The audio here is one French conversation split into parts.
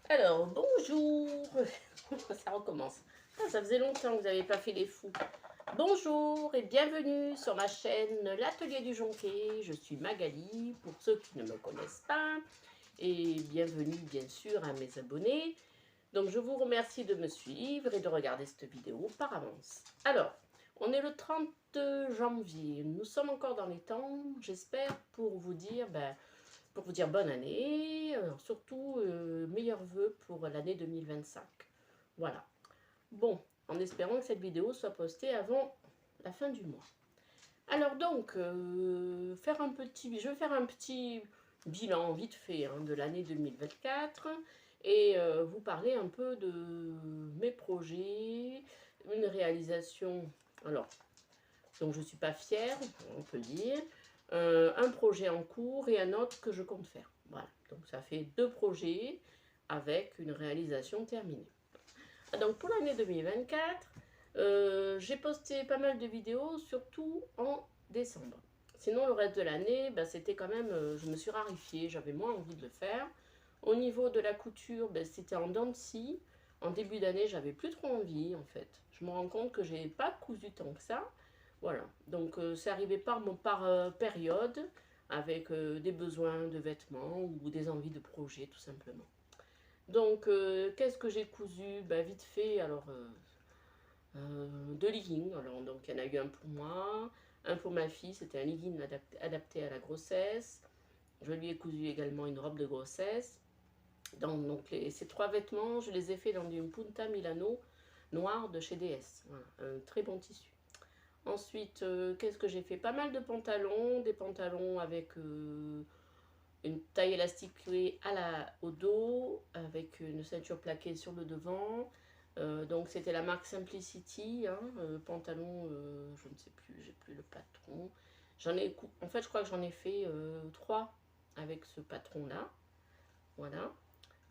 Alors, bonjour. Ça recommence. Ah, ça faisait longtemps que vous n'avez pas fait les fous. Bonjour et bienvenue sur ma chaîne L'Atelier du Jonquet. Je suis Magali, pour ceux qui ne me connaissent pas. Et bienvenue bien sûr à mes abonnés. Donc je vous remercie de me suivre et de regarder cette vidéo par avance. Alors, on est le 30 janvier. Nous sommes encore dans les temps, j'espère, pour vous dire bonne année, surtout meilleurs vœux pour l'année 2025. Voilà. Bon, en espérant que cette vidéo soit postée avant la fin du mois. Alors donc, je vais faire un petit bilan vite fait de l'année 2024 et vous parler un peu de mes projets, une réalisation, alors, dont je ne suis pas fière, on peut dire, un projet en cours et un autre que je compte faire. Voilà, donc ça fait 2 projets avec une réalisation terminée. Donc pour l'année 2024, j'ai posté pas mal de vidéos, surtout en décembre. Sinon le reste de l'année, c'était quand même, je me suis raréfiée, j'avais moins envie de le faire. Au niveau de la couture, c'était en dents de scie. En début d'année, j'avais plus trop envie en fait. Je me rends compte que j'ai pas cousu tant que ça. Voilà, donc c'est arrivé par période, avec des besoins de vêtements ou des envies de projet tout simplement. Donc qu'est-ce que j'ai cousu? Vite fait, alors 2 leggings, alors donc il y en a eu un pour moi, un pour ma fille, c'était un legging adapté à la grossesse. Je lui ai cousu également une robe de grossesse. Donc ces 3 vêtements, je les ai faits dans du Punta Milano noir de chez DS. Voilà, un très bon tissu. Ensuite, qu'est-ce que j'ai fait? Pas mal de pantalons, des pantalons avec une taille élastique au dos, avec une ceinture plaquée sur le devant. Donc c'était la marque Simplicity, pantalon, je ne sais plus, j'ai plus le patron. En fait, je crois que j'en ai fait 3 avec ce patron-là. Voilà,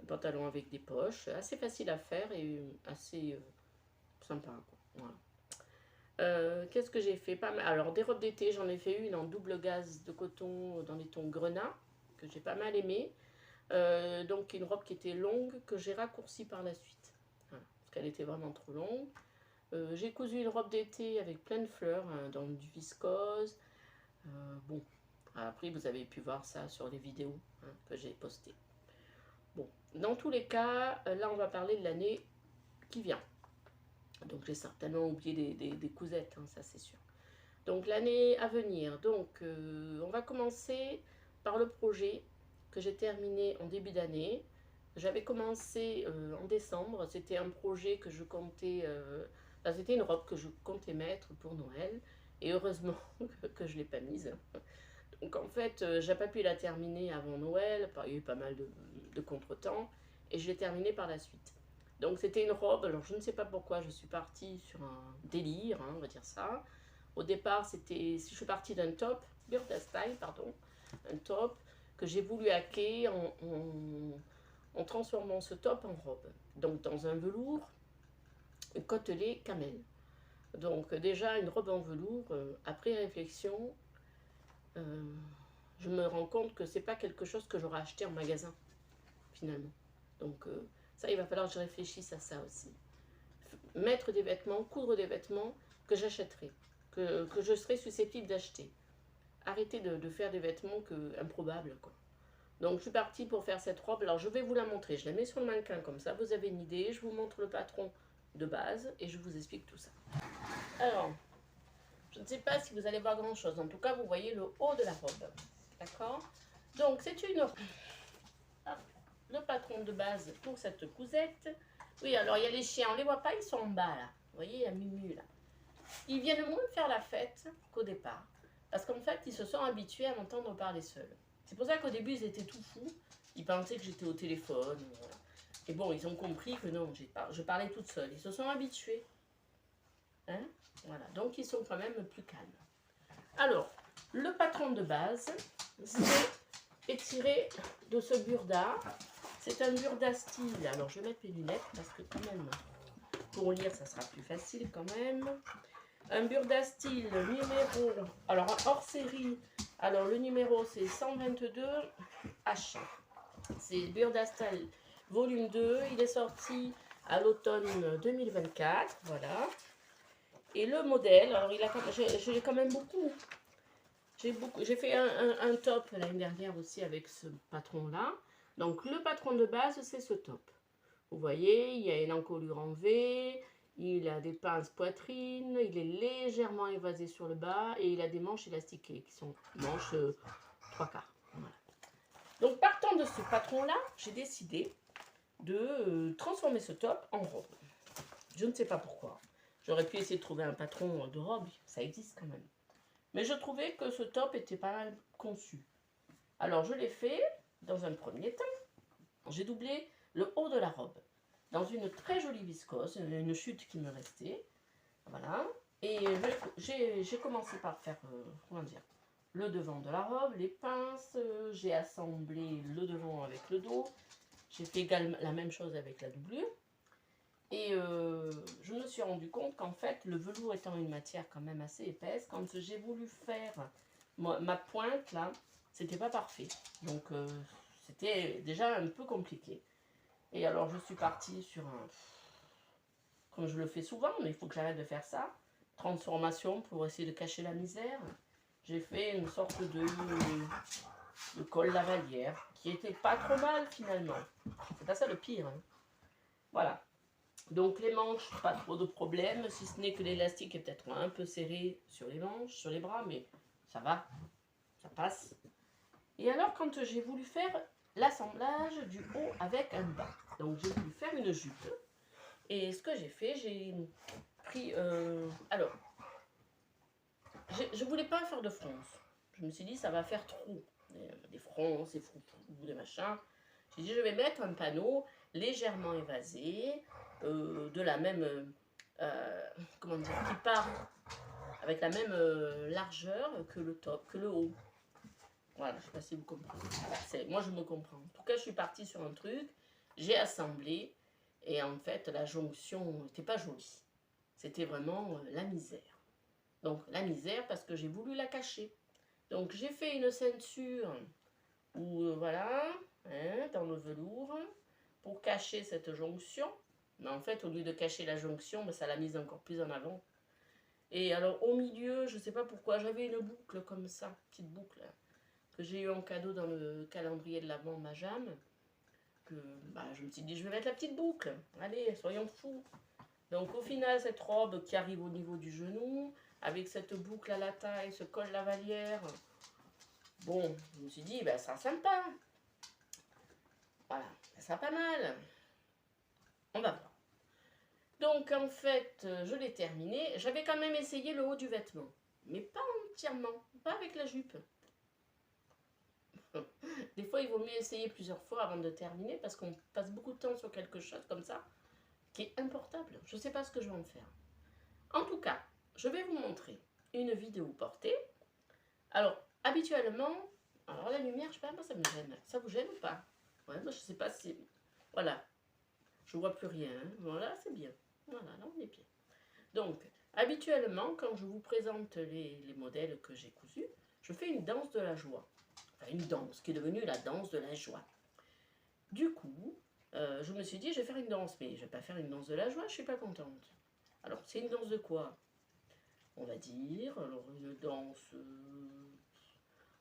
un pantalon avec des poches, assez facile à faire et assez sympa, quoi. Voilà. Qu'est-ce que j'ai fait? Pas mal. Alors, des robes d'été, j'en ai fait une en double gaze de coton dans les tons grenat, que j'ai pas mal aimé. Donc, une robe qui était longue, que j'ai raccourcie par la suite. Voilà, parce qu'elle était vraiment trop longue. J'ai cousu une robe d'été avec plein de fleurs, dans du viscose. Bon, après, vous avez pu voir ça sur les vidéos que j'ai postées. Bon, dans tous les cas, là, on va parler de l'année qui vient. Donc, j'ai certainement oublié des cousettes, ça c'est sûr. Donc l'année à venir, donc on va commencer par le projet que j'ai terminé en début d'année. J'avais commencé en décembre, c'était un projet que je comptais, c'était une robe que je comptais mettre pour Noël, et heureusement que je ne l'ai pas mise. Donc en fait, j'ai pas pu la terminer avant Noël, il y a eu pas mal de contretemps, et je l'ai terminée par la suite. Donc c'était une robe, alors je ne sais pas pourquoi, je suis partie sur un délire, on va dire ça. Au départ, je suis partie d'un top, Burda Style, pardon, un top que j'ai voulu hacker en transformant ce top en robe. Donc dans un velours côtelé camel. Donc déjà une robe en velours, après réflexion, je me rends compte que c'est pas quelque chose que j'aurais acheté en magasin, finalement. Donc ça, il va falloir que je réfléchisse à ça aussi. Mettre des vêtements, coudre des vêtements que j'achèterai, que je serai susceptible d'acheter. Arrêter de faire des vêtements improbables, quoi. Donc je suis partie pour faire cette robe. Alors je vais vous la montrer. Je la mets sur le mannequin comme ça. Vous avez une idée. Je vous montre le patron de base et je vous explique tout ça. Alors, je ne sais pas si vous allez voir grand chose. En tout cas, vous voyez le haut de la robe. D'accord? Donc c'est une robe. Le patron de base pour cette cousette. Oui, alors il y a les chiens. On les voit pas, ils sont en bas là. Vous voyez, il y a Mimu là. Ils viennent moins faire la fête qu'au départ. Parce qu'en fait, ils se sont habitués à m'entendre parler seul. C'est pour ça qu'au début, ils étaient tout fous. Ils pensaient que j'étais au téléphone. Voilà. Et bon, ils ont compris que non, je parlais toute seule. Ils se sont habitués. Voilà. Donc, ils sont quand même plus calmes. Alors, le patron de base, c'est étiré de ce burda. C'est un burda style. Alors, je vais mettre mes lunettes parce que quand même, pour lire, ça sera plus facile quand même. Un burda style numéro, alors hors série, alors le numéro c'est 122 H. C'est burda style volume 2, il est sorti à l'automne 2024, voilà. Et le modèle, alors j'ai quand même beaucoup. J'ai fait un top l'année dernière aussi avec ce patron-là. Donc le patron de base, c'est ce top. Vous voyez, il y a une encolure en V, il a des pinces poitrine, il est légèrement évasé sur le bas et il a des manches élastiquées qui sont manches 3/4. Voilà. Donc partant de ce patron-là, j'ai décidé de transformer ce top en robe. Je ne sais pas pourquoi. J'aurais pu essayer de trouver un patron de robe, ça existe quand même. Mais je trouvais que ce top était pas mal conçu. Alors je l'ai fait dans un premier temps. J'ai doublé le haut de la robe dans une très jolie viscose, une chute qui me restait. Voilà. Et j'ai commencé par faire, comment dire, le devant de la robe, les pinces. J'ai assemblé le devant avec le dos. J'ai fait également la même chose avec la doublure. Et je me suis rendu compte qu'en fait, le velours étant une matière quand même assez épaisse, quand j'ai voulu faire ma pointe là, c'était pas parfait. Donc c'était déjà un peu compliqué. Et alors je suis partie sur un, comme je le fais souvent, mais il faut que j'arrête de faire ça, transformation pour essayer de cacher la misère. J'ai fait une sorte de col lavalière qui était pas trop mal finalement. C'est pas ça le pire. Hein. Voilà. Donc les manches, pas trop de problème, si ce n'est que l'élastique est peut-être un peu serré sur les manches, sur les bras, mais ça va, ça passe. Et alors quand j'ai voulu faire l'assemblage du haut avec un bas, donc j'ai voulu faire une jupe, et ce que j'ai fait, j'ai pris, alors, je voulais pas faire de fronce, je me suis dit ça va faire trop, des fronces, des froufrous, des machins, j'ai dit je vais mettre un panneau légèrement évasé, de la même, comment dire, qui part avec la même largeur que le top, que le haut. Voilà, je ne sais pas si vous comprenez. Moi, je me comprends. En tout cas, je suis partie sur un truc, j'ai assemblé, et en fait, la jonction n'était pas jolie. C'était vraiment la misère. Donc, la misère parce que j'ai voulu la cacher. Donc, j'ai fait une ceinture où, voilà, hein, dans le velours, pour cacher cette jonction. Mais en fait, au lieu de cacher la jonction, ça l'a mise encore plus en avant. Et alors, au milieu, je ne sais pas pourquoi, j'avais une boucle comme ça, petite boucle, que j'ai eu en cadeau dans le calendrier de l'Avent Majam. Que je me suis dit, je vais mettre la petite boucle. Allez, soyons fous. Donc, au final, cette robe qui arrive au niveau du genou, avec cette boucle à la taille, ce col lavalière, bon, je me suis dit, ça sera sympa. Voilà, ça sera pas mal. On va voir. Donc en fait, je l'ai terminé. J'avais quand même essayé le haut du vêtement. Mais pas entièrement, pas avec la jupe. Des fois, il vaut mieux essayer plusieurs fois avant de terminer parce qu'on passe beaucoup de temps sur quelque chose comme ça qui est importable. Je ne sais pas ce que je vais en faire. En tout cas, je vais vous montrer une vidéo portée. Alors, habituellement, alors la lumière, je sais pas, moi ça me gêne. Ça vous gêne ou pas? Ouais, moi je sais pas si... Voilà, je vois plus rien. Hein. Voilà, c'est bien. Voilà, là on est bien. Donc, habituellement, quand je vous présente les modèles que j'ai cousus, je fais une danse de la joie. Enfin, une danse qui est devenue la danse de la joie. Du coup, je me suis dit, je vais faire une danse, mais je ne vais pas faire une danse de la joie, je ne suis pas contente. Alors, c'est une danse de quoi? On va dire, alors une danse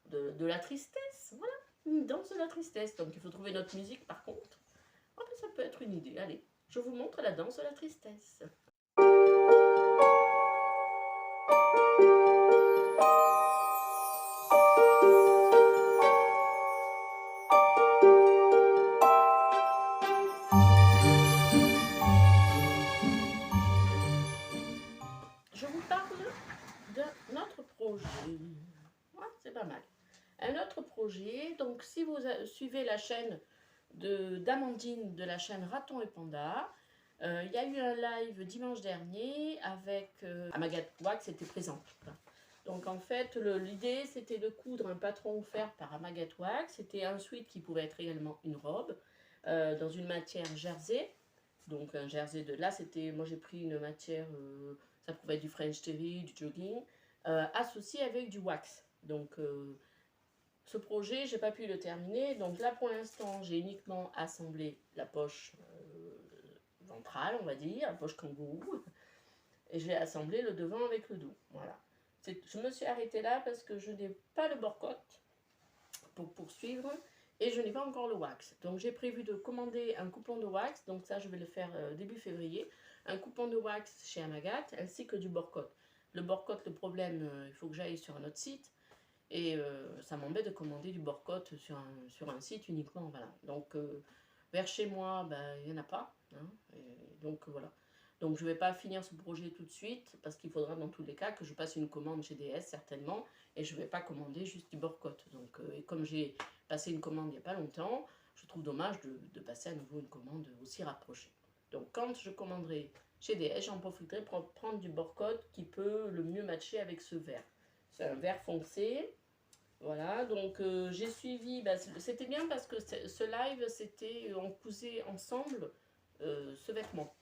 de la tristesse, voilà, une danse de la tristesse. Donc, il faut trouver notre musique par contre. Oh, ben, ça peut être une idée. Allez, je vous montre la danse de la tristesse. Je vous parle d'un autre projet. Ouais, c'est pas mal. Un autre projet, donc si vous suivez la chaîne d'Amandine de la chaîne Raton et Panda, il y a eu un live dimanche dernier avec Amagat Wax était présente. Donc en fait, l'idée c'était de coudre un patron offert par Amagat Wax. C'était un sweat qui pouvait être également une robe dans une matière jersey. Donc un jersey de là, c'était, moi j'ai pris une matière, ça pouvait être du French terry, du jogging, associé avec du wax. Donc ce projet, j'ai pas pu le terminer. Donc là, pour l'instant, j'ai uniquement assemblé la poche ventrale, on va dire, la poche kangourou. Et j'ai assemblé le devant avec le dos. Voilà. Je me suis arrêtée là parce que je n'ai pas le bord-côte pour poursuivre. Et je n'ai pas encore le wax. Donc j'ai prévu de commander un coupon de wax. Donc ça, je vais le faire début février. Un coupon de wax chez Amagat, ainsi que du bord-côte. Le bord-côte, le problème, il faut que j'aille sur un autre site. Et ça m'embête de commander du bord-côte sur un site uniquement. Voilà. Donc vers chez moi, ben, il n'y en a pas. Hein, donc voilà. Donc je ne vais pas finir ce projet tout de suite, parce qu'il faudra dans tous les cas que je passe une commande chez DS certainement, et je ne vais pas commander juste du bord-côte. Donc et comme j'ai passé une commande il n'y a pas longtemps, je trouve dommage de passer à nouveau une commande aussi rapprochée. Donc quand je commanderai chez DS, j'en profiterai pour prendre du bord-côte qui peut le mieux matcher avec ce vert. C'est un vert foncé. Voilà, donc j'ai suivi, bah, c'était bien parce que ce live, c'était, on cousait ensemble ce vêtement.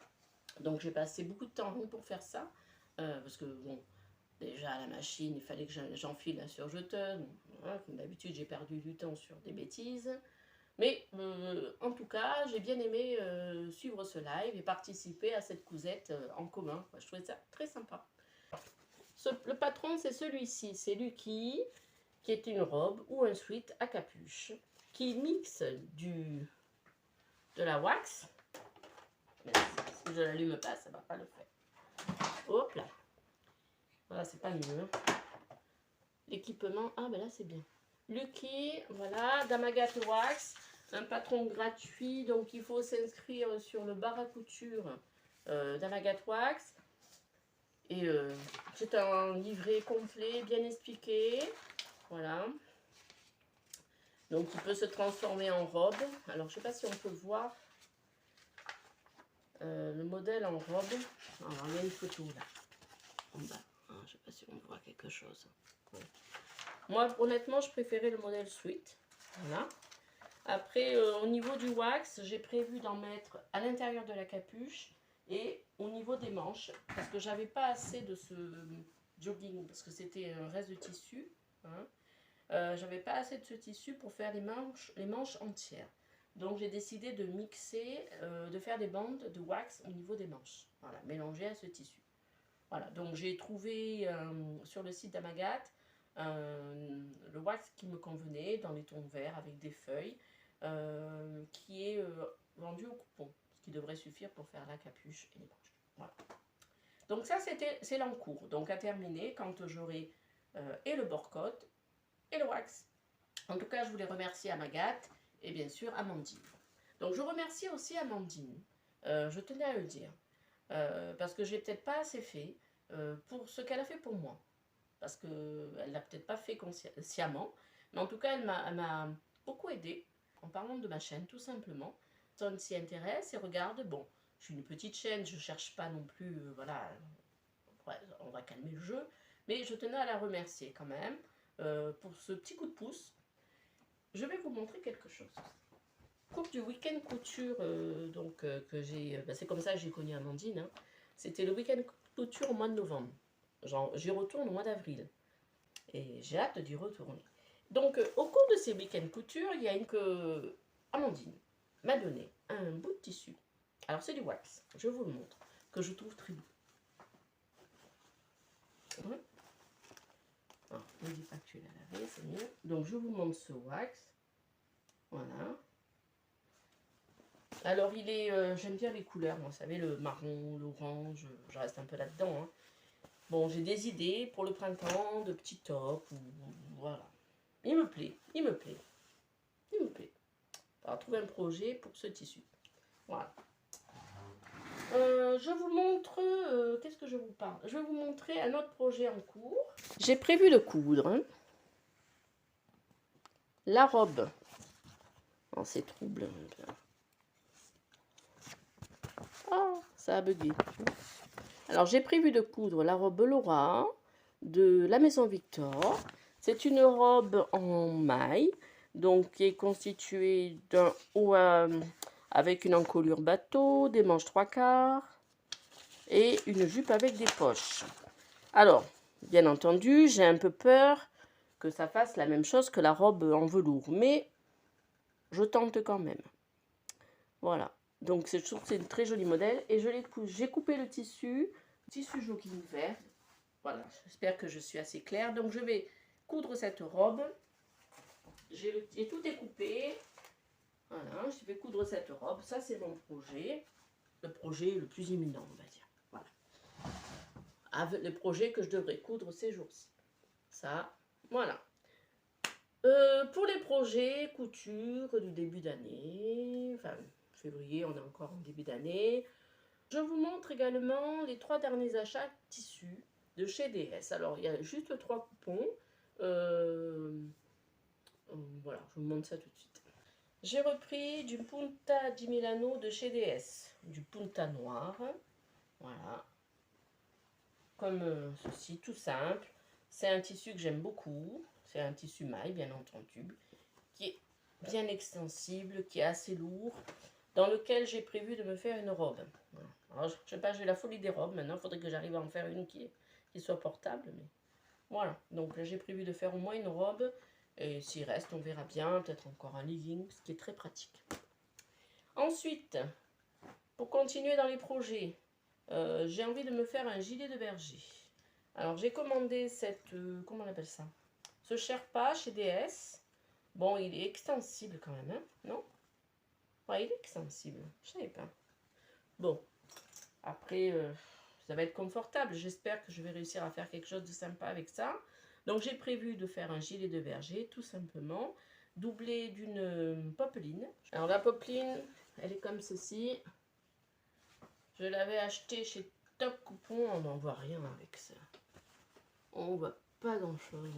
Donc j'ai passé beaucoup de temps pour faire ça, parce que bon, déjà à la machine, il fallait que j'enfile la surjeteuse. Bon, voilà, comme d'habitude, j'ai perdu du temps sur des bêtises. Mais en tout cas, j'ai bien aimé suivre ce live et participer à cette cousette en commun. Je trouvais ça très sympa. Le patron, c'est celui-ci, c'est Lucky, qui est une robe ou un sweat à capuche, qui mixe de la wax. Mais si je l'allume pas, ça va pas le faire. Hop là. Voilà, c'est pas mieux. L'équipement, ah ben là c'est bien. Lucky, voilà, d'Amagat Wax, un patron gratuit, donc il faut s'inscrire sur le bar à couture d'Amagat Wax. Et c'est un livret complet, bien expliqué. Voilà. Donc il peut se transformer en robe. Alors je ne sais pas si on peut voir le modèle en robe. Alors il y a une photo là, en bas. Je ne sais pas si on voit quelque chose. Ouais. Moi honnêtement je préférais le modèle suite. Voilà. Après au niveau du wax, j'ai prévu d'en mettre à l'intérieur de la capuche et au niveau des manches. Parce que j'avais pas assez de ce jogging, parce que c'était un reste de tissu. Hein. J'avais pas assez de ce tissu pour faire les manches entières. Donc j'ai décidé de mixer, de faire des bandes de wax au niveau des manches. Voilà, mélangées à ce tissu. Voilà, donc j'ai trouvé sur le site d'Amagat le wax qui me convenait dans les tons verts avec des feuilles, qui est vendu au coupon, ce qui devrait suffire pour faire la capuche et les manches. Voilà. Donc ça c'est l'encours. Donc à terminer quand j'aurai et le bord-côte et le wax. En tout cas, je voulais remercier Amagat et bien sûr Amandine. Donc je remercie aussi Amandine, je tenais à le dire, parce que je n'ai peut-être pas assez fait pour ce qu'elle a fait pour moi. Parce qu'elle ne l'a peut-être pas fait consciemment, mais en tout cas, elle m'a beaucoup aidée en parlant de ma chaîne, tout simplement. Personne s'y intéresse et regarde, bon, je suis une petite chaîne, je ne cherche pas non plus, voilà, on va calmer le jeu, mais je tenais à la remercier quand même. Pour ce petit coup de pouce, je vais vous montrer quelque chose. Cours du week-end couture, que j'ai, c'est comme ça que j'ai connu Amandine. Hein. C'était le week-end couture au mois de novembre. J'y retourne au mois d'avril. Et j'ai hâte d'y retourner. Donc, au cours de ces week-end couture, il y a une que Amandine m'a donné un bout de tissu. Alors, c'est du wax. Je vous le montre, que je trouve très beau. Hein. Alors, ne dis pas que tu l'as lavé, c'est mieux. Donc, je vous montre ce wax. Voilà. Alors, il est... j'aime bien les couleurs, moi, vous savez, le marron, l'orange, je reste un peu là-dedans. Hein. Bon, j'ai des idées pour le printemps, de petits tops, voilà. Il me plaît, il me plaît, il me plaît. On va trouver un projet pour ce tissu. Voilà. Je vous montre, qu'est-ce que je vous parle? Je vais vous montrer un autre projet en cours. J'ai prévu de coudre hein, la robe. Oh, c'est trouble. Oh, ça a bugué. Alors, j'ai prévu de coudre la robe Laura de la Maison Victor. C'est une robe en maille, donc qui est constituée d'un haut avec une encolure bateau, des manches 3/4 et une jupe avec des poches. Alors, bien entendu, j'ai un peu peur que ça fasse la même chose que la robe en velours. Mais je tente quand même. Voilà. Donc je trouve que c'est un très joli modèle. Et j'ai coupé le tissu jogging vert. Voilà, j'espère que je suis assez claire. Donc je vais coudre cette robe. J'ai tout découpé. Voilà, je vais coudre cette robe. Ça, c'est mon projet. Le projet le plus imminent, on va dire. Voilà. Avec le projet que je devrais coudre ces jours-ci. Ça, voilà. Pour les projets couture du début d'année, enfin, février, on est encore en début d'année. Je vous montre également les 3 derniers achats tissus de chez DS. Alors, il y a juste 3 coupons. Voilà, je vous montre ça tout de suite. J'ai repris du Punta di Milano de chez DS, du Punta noir, voilà, comme ceci, tout simple. C'est un tissu que j'aime beaucoup, c'est un tissu maille bien entendu, qui est bien extensible, qui est assez lourd, dans lequel j'ai prévu de me faire une robe. Voilà. Alors je sais pas, j'ai la folie des robes maintenant, il faudrait que j'arrive à en faire une qui soit portable, mais voilà. Donc là j'ai prévu de faire au moins une robe. Et s'il reste, on verra bien, peut-être encore un legging, ce qui est très pratique. Ensuite, pour continuer dans les projets, j'ai envie de me faire un gilet de berger. Alors j'ai commandé comment on appelle ça? Ce Sherpa chez DS. Bon, il est extensible quand même, hein? Non? Ouais, il est extensible, je savais pas. Bon, après, ça va être confortable. J'espère que je vais réussir à faire quelque chose de sympa avec ça. Donc j'ai prévu de faire un gilet de berger, tout simplement, doublé d'une popeline. Alors la popeline, elle est comme ceci. Je l'avais achetée chez Top Coupon, on n'en voit rien avec ça. On voit pas grand chose.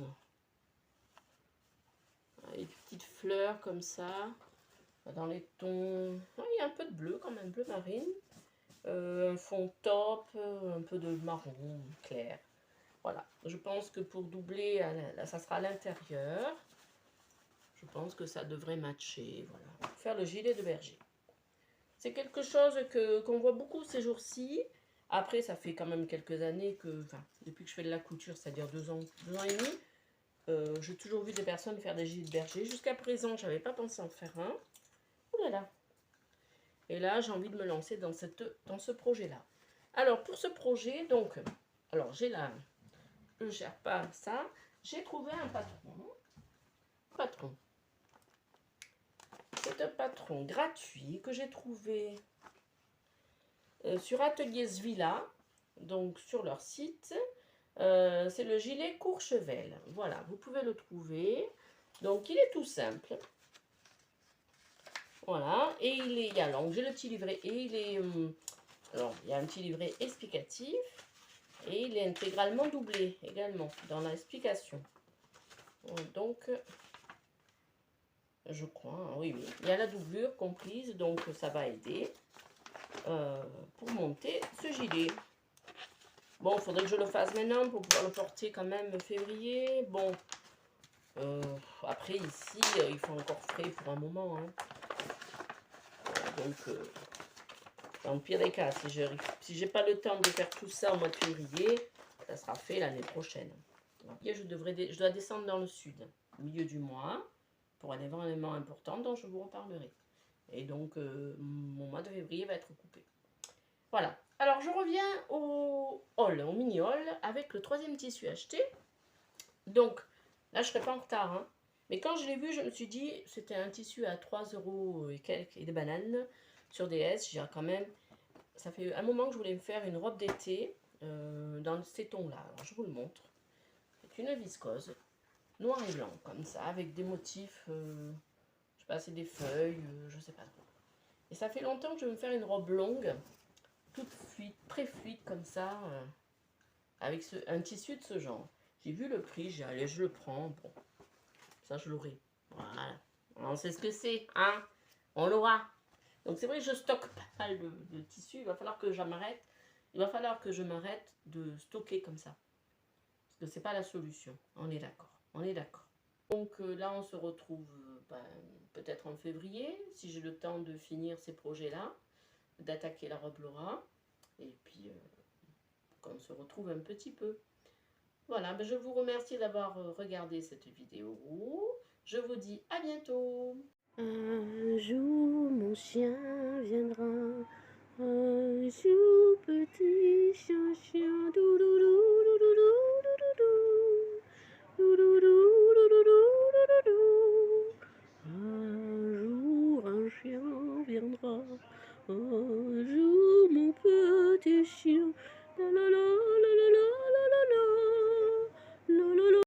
Des petites fleurs comme ça, dans les tons... il y a un peu de bleu quand même, bleu marine. Un fond top, un peu de marron clair. Voilà, je pense que pour doubler, ça sera à l'intérieur. Je pense que ça devrait matcher. Voilà, faire le gilet de berger. C'est quelque chose qu'on voit beaucoup ces jours-ci. Après, ça fait quand même quelques années que, enfin, depuis que je fais de la couture, c'est-à-dire 2 ans et demi, j'ai toujours vu des personnes faire des gilets de berger. Jusqu'à présent, je n'avais pas pensé en faire un. Ouh là là. Et là, j'ai envie de me lancer dans ce projet-là. Alors, pour ce projet, donc, alors j'ai là, je ne gère pas ça. J'ai trouvé un patron. C'est un patron gratuit que j'ai trouvé sur Atelier Svilla, donc sur leur site. C'est le gilet Courchevel. Voilà, vous pouvez le trouver. Donc, il est tout simple. Voilà, et il y a donc j'ai le petit livret et il est alors il y a un petit livret explicatif et il est intégralement doublé également dans l'explication. Donc je crois, oui, il y a la doublure comprise, donc ça va aider pour monter ce gilet. Bon, il faudrait que je le fasse maintenant pour pouvoir le porter quand même février. Bon, après ici, il faut encore frais pour un moment, hein. Donc, dans le pire des cas, si j'ai pas le temps de faire tout ça au mois de février, ça sera fait l'année prochaine. Je dois descendre dans le sud, au milieu du mois, pour un événement important dont je vous reparlerai. Et donc, mon mois de février va être coupé. Voilà. Alors, je reviens au mini haul, avec le 3e tissu acheté. Donc, là, je ne serai pas en retard, hein. Mais quand je l'ai vu, je me suis dit, c'était un tissu à 3 € et quelques, et des bananes sur DS. J'ai quand même, ça fait un moment que je voulais me faire une robe d'été dans ces tons-là. Alors, je vous le montre. C'est une viscose, noir et blanc, comme ça, avec des motifs, je sais pas, c'est des feuilles, je sais pas trop. Et ça fait longtemps que je veux me faire une robe longue, toute fluide, très fluide comme ça, avec un tissu de ce genre. J'ai vu le prix, j'ai dit, allez, je le prends, bon. Ça, je l'aurai. Voilà. On sait ce que c'est, hein? On l'aura. Donc, c'est vrai que je stocke pas mal de tissus. Il va falloir que j'arrête. Il va falloir que je m'arrête de stocker comme ça. Parce que c'est pas la solution. On est d'accord. On est d'accord. Donc, là, on se retrouve peut-être en février, si j'ai le temps de finir ces projets-là, d'attaquer la robe Laura. Et puis, qu'on se retrouve un petit peu. Voilà, ben je vous remercie d'avoir regardé cette vidéo. Je vous dis à bientôt. Un jour mon chien viendra, un jour petit chien